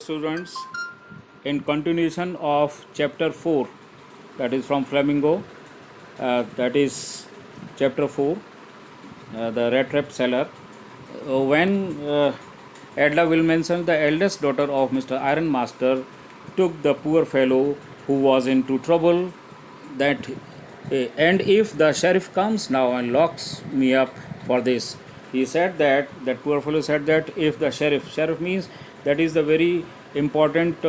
Students, in continuation of chapter 4, that is from Flamingo, that is chapter 4, the rat trap seller. When Adla will mention the eldest daughter of Mr. Iron Master took the poor fellow who was into trouble, that and if the sheriff comes now and locks me up for this, he said that poor fellow said that if the sheriff means that is the very important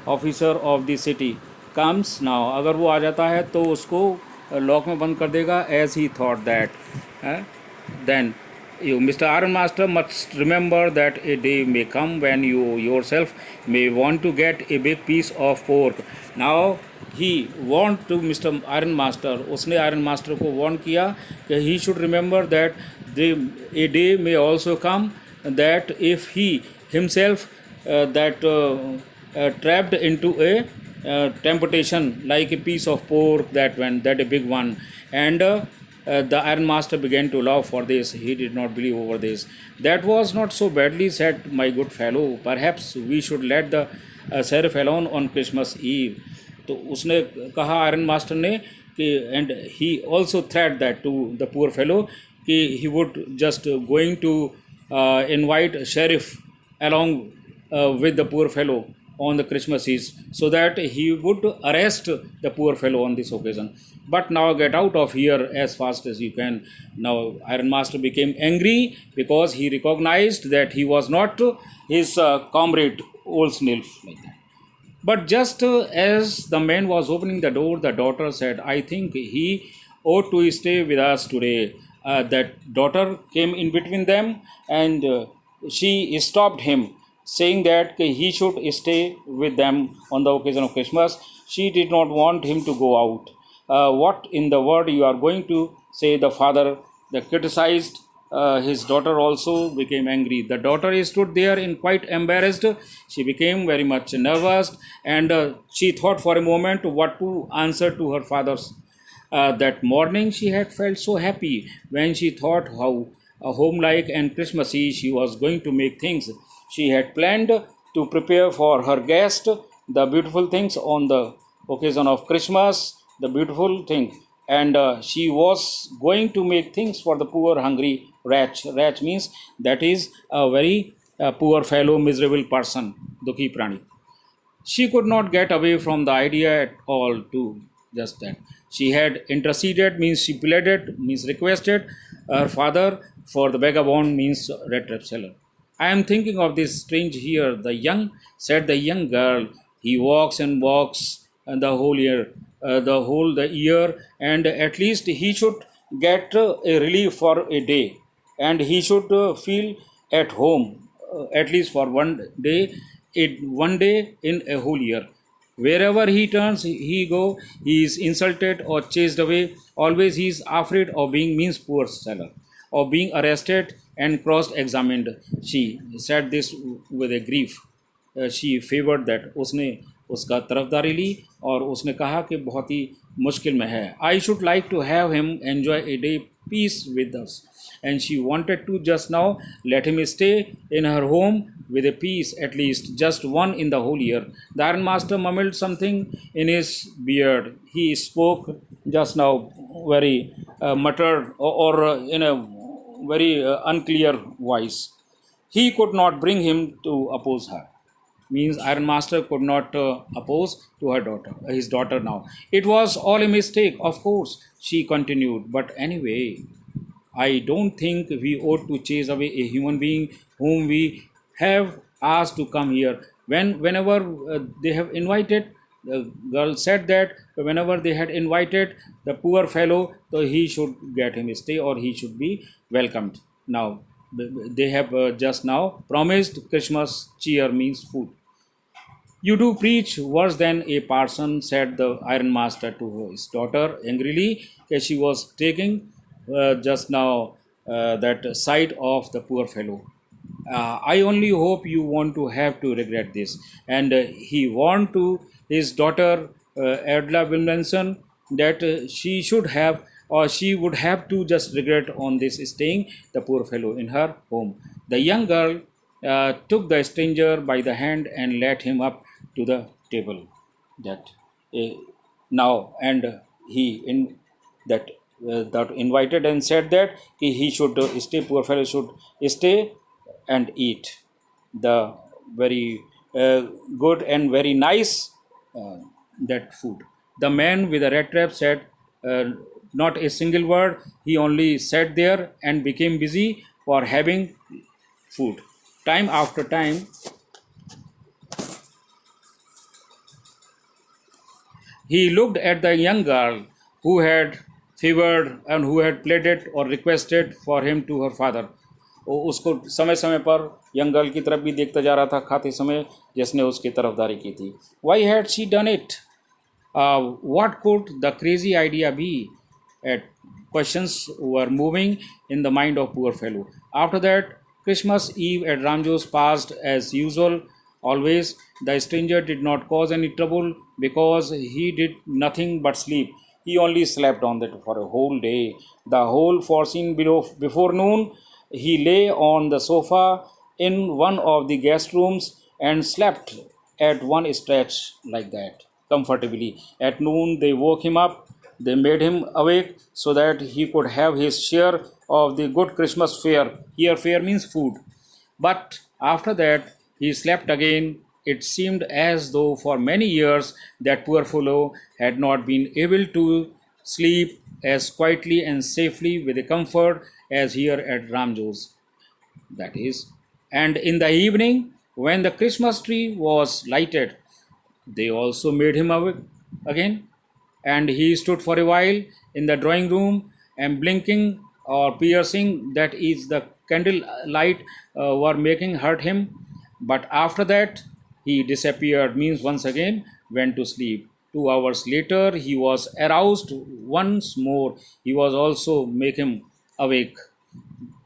officer of the city comes now, अगर वो आ जाता है तो उसको lock में बंद कर देगा, as he thought that then you, Mr. Iron Master, must remember that a day may come when you yourself may want to get a big piece of pork. Now he warned to Mr. Iron Master, उसने Iron Master को warn किया कि he should remember that a day may also come that if he himself trapped into a temptation like a piece of pork, that a big one, and the Iron Master began to laugh for this. He did not believe over this. That was not so badly said, my good fellow. Perhaps we should let the sheriff alone on Christmas Eve. तो उसने कहा iron master ने कि and he also threat that to the poor fellow कि he would just going to invite sheriff along with the poor fellow on the Christmas Eve, so that he would arrest the poor fellow on this occasion. But now get out of here as fast as you can. Now Iron Master became angry because he recognized that he was not his comrade Old Snilf like that. But just as the man was opening the door, the daughter said, I think he ought to stay with us today. That daughter came in between them, and she stopped him, saying that he should stay with them on the occasion of Christmas. She did not want him to go out. What in the world you are going to say? The father criticized. His daughter also became angry. The daughter stood there in quite embarrassed. She became very much nervous, and she thought for a moment what to answer to her father's. That morning she had felt so happy when she thought how homelike and Christmassy she was going to make things. She had planned to prepare for her guest the beautiful things on the occasion of Christmas, the beautiful thing, and she was going to make things for the poor hungry wretch. Wretch means that is a very poor fellow, miserable person, dukhi prani. She could not get away from the idea at all to just that. She had interceded, means she pleaded, means requested her father for the vagabond, means red trap seller. I am thinking of this strange here. Said the young girl, he walks and walks the whole year, the year, and at least he should get a relief for a day, and he should feel at home at least for one day in a whole year. Wherever he turns, he is insulted or chased away. Always he is afraid of being means poor seller, or being arrested and cross-examined. She said this with a grief. She favored that. उसने उसका तरफदारी ली और उसने कहा कि बहुत ही मुश्किल में है. I should like to have him enjoy a day peace with us. And she wanted to just now let him stay in her home with a piece, at least just one in the whole year. The Iron Master mumbled something in his beard. He spoke just now very muttered or in a very unclear voice. He could not bring him to oppose her. Means Iron Master could not oppose to his daughter now. It was all a mistake, of course, she continued. But anyway, I don't think we ought to chase away a human being whom we have asked to come here. Whenever they have invited, the girl said that whenever they had invited the poor fellow, so he should get him stay or he should be welcomed. Now they have just now promised Christmas cheer means food. You do preach worse than a parson, said the Iron Master to his daughter angrily, as she was taking just now that sight of the poor fellow. I only hope you want to have to regret this. And he warned to his daughter Adla Williamson that she should have or she would have to just regret on this staying the poor fellow in her home. The young girl took the stranger by the hand and led him up to the table. That uh, now and he in that that invited and said that he should stay. Poor fellow should stay and eat the very good and very nice uh, that food. The man with the red trap said not a single word. He only sat there and became busy for having food. Time after time, he looked at the young girl who had favored and who had pleaded or requested for him to her father. वो उसको समय समय पर young girl की तरफ भी देखता जा रहा था खाते समय जिसने उसकी तरफदारी की थी. Why had she done it? What could the crazy idea be? At questions were moving in the mind of poor fellow. After that, Christmas Eve at Ramjo's passed as usual. Always, the stranger did not cause any trouble because he did nothing but sleep. He only slept on that for a whole day. The whole forenoon before noon, he lay on the sofa in one of the guest rooms and slept at one stretch like that comfortably. At noon, they woke him up. They made him awake so that he could have his share of the good Christmas fare. Here, fare means food. But after that, he slept again. It seemed as though for many years that poor fellow had not been able to sleep as quietly and safely with a comfort as here at Ramjo's. That is, and in the evening, when the Christmas tree was lighted, they also made him awake again, and he stood for a while in the drawing room and blinking or piercing, that is, the candle light were making hurt him. But after that, he disappeared, means once again went to sleep. 2 hours later, he was aroused once more. He was also make him awake.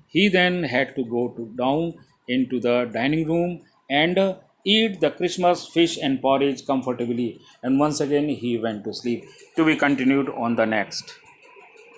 He then had to go down into the dining room and eat the Christmas fish and porridge comfortably. And once again, he went to sleep. To be continued on the next.